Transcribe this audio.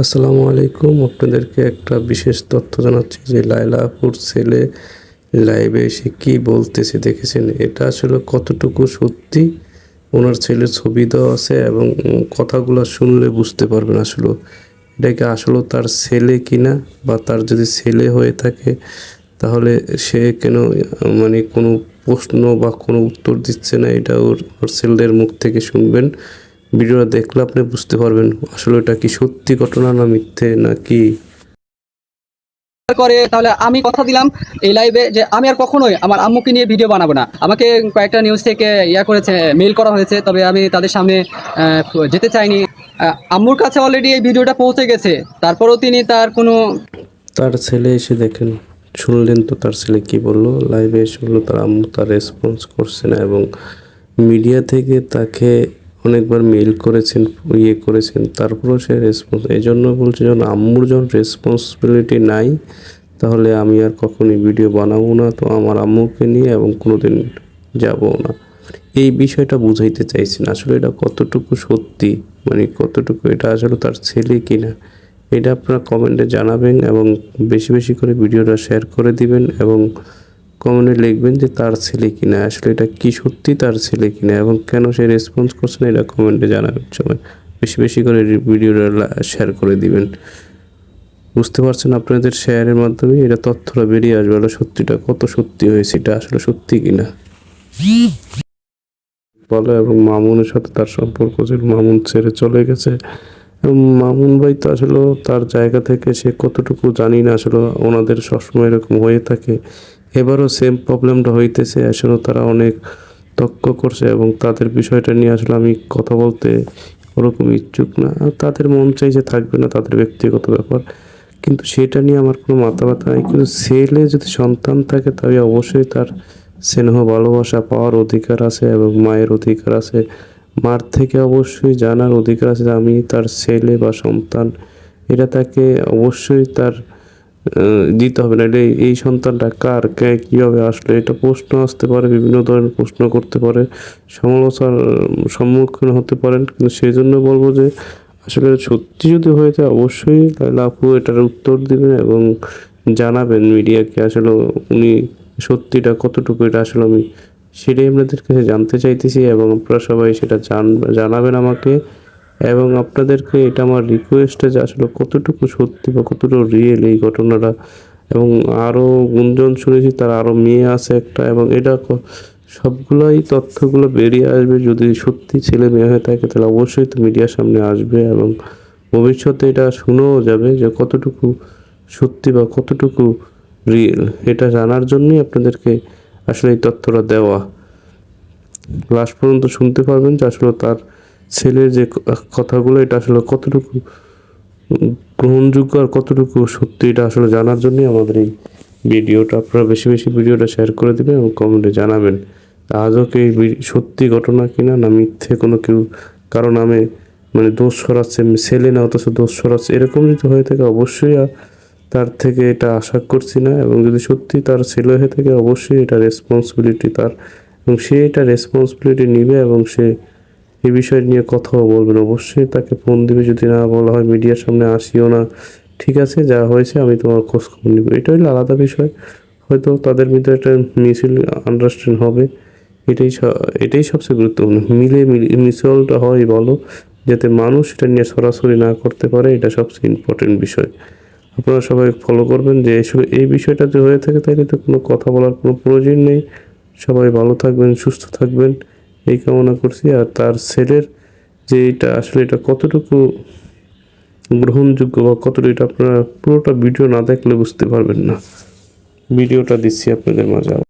আসসালামু আলাইকুম। আপনাদেরকে একটা বিশেষ তথ্য জানাচ্ছি যে লায়লা আপুর ছেলে লাইভে এসে কি বলতেছে দেখেছেন? এটা আসলে কতটুকু সত্যি ওনার ছেলের ছবি দেওয়া আছে এবং কথাগুলো শুনলে বুঝতে পারবেন আসলে এটা কি আসলে তার ছেলে কিনা, বা তার যদি ছেলে হয়ে থাকে তাহলে সে কেন মানে কোনো প্রশ্ন বা কোনো উত্তর দিচ্ছে না, এটা ওর ছেলের মুখ থেকে শুনবেন। ভিডিওটা দেখলে আপনি বুঝতে পারবেন আসলে এটা কি সত্যি ঘটনা না মিথ্যে নাকি। করে তাহলে আমি কথা দিলাম এই লাইভে যে আমি আর কখনোই আমার আম্মুকে নিয়ে ভিডিও বানাবো না। আমাকে কয়েকটা নিউজ থেকে করেছে, মেইল করা হয়েছে, তবে আমি তাদের সামনে যেতে চাইনি। আম্মুর কাছে অলরেডি এই ভিডিওটা পৌঁছে গেছে, তারপরেও তিনি তার কোনো তার ছেলে এসে দেখেন, শুনলেন তো তার ছেলে কি বললো লাইভে এসে বললো তার আম্মু তার রেসপন্স করছে না, এবং মিডিয়া থেকে তাকে অনেকবার মেইল করেছেন, করেছেন, তারপরেও সে রেসপন্স। এই জন্য বলছে যখন আম্মুর যখন রেসপন্সিবিলিটি নাই তাহলে আমি আর কখনোই ভিডিও বানাবো না, তো আমার আম্মুকে নিয়ে এবং কোনোদিন যাবো না। এই বিষয়টা বুঝাইতে চাইছেন আসলে এটা কতটুকু সত্যি, মানে কতটুকু এটা আসলে তার ছেলে কিনা, এটা আপনারা কমেন্টে জানাবেন এবং বেশি বেশি করে ভিডিওটা শেয়ার করে দিবেন এবং কমেন্টে লিখবেন যে তার ছেলে কিনা, আসলে এটা কি সত্যি তার ছেলে কিনা এবং কেন সে রেসপন্স করছে না, এটা কমেন্টে জানাবেন। সবাই বেশি বেশি করে ভিডিওটা শেয়ার করে দিবেন। বুঝতে পারছেন আপনাদের শেয়ারের মাধ্যমে এটা তথ্যটা বেরিয়ে আসবে, এটা সত্যিটা কত সত্যি হয়েছে, এটা আসলে সত্যি কিনা বলো। এবং মামুনের সাথে তার সম্পর্ক ছিল, মামুন ছেড়ে চলে গেছে এবং মামুন ভাই তো আসলে তার জায়গা থেকে সে কতটুকু জানি না, আসলে ওনাদের সবসময় এরকম হয়ে থাকে। এবারও সেম প্রবলেমটা হইতেছে, আসলে তারা অনেক তর্ক করছে এবং তাদের বিষয়টা নিয়ে আসলে আমি কথা বলতে ওরকম ইচ্ছুক না। আর তাদের মন চাইছে থাকবে না, তাদের ব্যক্তিগত ব্যাপার, কিন্তু সেটা নিয়ে আমার কোনো মাথা ব্যথা নেই। কিন্তু ছেলে যদি সন্তান থাকে তবে অবশ্যই তার স্নেহ ভালোবাসা পাওয়ার অধিকার আছে এবং মায়ের অধিকার আছে, মার থেকে অবশ্যই জানার অধিকার আছে যে আমি তার ছেলে বা সন্তান, এটা তাকে অবশ্যই তার দিতে হবে না। এটা এই সন্তানটা কার, কে, কীভাবে আসলে, এটা প্রশ্ন আসতে পারে, বিভিন্ন ধরনের প্রশ্ন করতে পারে, সমালোচনার সম্মুখীন হতে পারেন। কিন্তু সেই জন্য বলবো যে আসলে সত্যি যদি হয়ে যায় অবশ্যই লায়লা আপু এটার উত্তর দিবেন এবং জানাবেন মিডিয়াকে আসলে উনি সত্যিটা কতটুকু, এটা আসলে আমি সেটাই আপনাদের কাছে জানতে চাইতেছি এবং আপনারা সবাই সেটা জানাবেন আমাকে। এবং আপনাদেরকে এটা আমার রিকোয়েস্ট যে আসলে কতটুকু সত্যি বা কতটুকু রিয়েল এই ঘটনাটা। এবং আরও গুঞ্জন শুনেছি তার আরও মেয়ে আছে একটা, এবং এটা সবগুলোই তথ্যগুলো বেরিয়ে আসবে। যদি সত্যি ছেলে মেয়ে হয়ে থাকে তাহলে অবশ্যই তো মিডিয়ার সামনে আসবে এবং ভবিষ্যতে এটা শুনেও যাবে যে কতটুকু সত্যি বা কতটুকু রিয়েল। এটা জানার জন্যই আপনাদেরকে আসলে এই তথ্যটা দেওয়া। লাস্ট পর্যন্ত শুনতে পারবেন যে আসলে তার ছেলের যে কথাগুলো এটা আসলে কতটুকু গ্রহণযোগ্য আর কতটুকু সত্যি, এটা আসলে জানার জন্যই আমাদের এই ভিডিওটা। আপনারা বেশি বেশি ভিডিওটা শেয়ার করে দেবেন এবং কমেন্টে জানাবেন আজও কি সত্যি ঘটনা কিনা না মিথ্যে কোনো কেউ কারণ আমি মানে দোষ সরাচ্ছে, ছেলে না অথচ দোষ সরাচ্ছে, এরকম যদি হয়ে থাকে অবশ্যই তার থেকে এটা আশা করছি না। এবং যদি সত্যি তার ছেলে হয়ে থাকে অবশ্যই এটা রেসপন্সিবিলিটি তার, এবং সে এটা রেসপন্সিবিলিটি নিবে এবং সে এই বিষয় নিয়ে কথাও বলবেন। অবশ্যই তাকে ফোন দিবে, যদি না বলা হয় মিডিয়ার সামনে আসিও না, ঠিক আছে যা হয়েছে আমি তোমার খোঁজ খবর নিব, এটা হলো আলাদা বিষয়। হয়তো তাদের ভিতরে একটা মিউচুয়াল আন্ডারস্ট্যান্ড হবে, এটাই সবচেয়ে গুরুত্বপূর্ণ। মিউচুয়ালটা হয় বলো, যাতে মানুষ এটা নিয়ে সরাসরি না করতে পারে, এটা সবচেয়ে ইম্পর্টেন্ট বিষয়। আপনারা সবাই ফলো করবেন যে এই বিষয়টা যে হয়ে থাকে তাহলে তো কোনো কথা বলার কোনো প্রয়োজন নেই। সবাই ভালো থাকবেন, সুস্থ থাকবেন এই কামনা করছি। আর তার ছেলের যে এটা আসলে এটা কতটুকু গ্রহণযোগ্য বা কতটুকু, এটা আপনারা পুরোটা ভিডিও না দেখলে বুঝতে পারবেন না। ভিডিওটা দিচ্ছি আপনাদের মাঝে।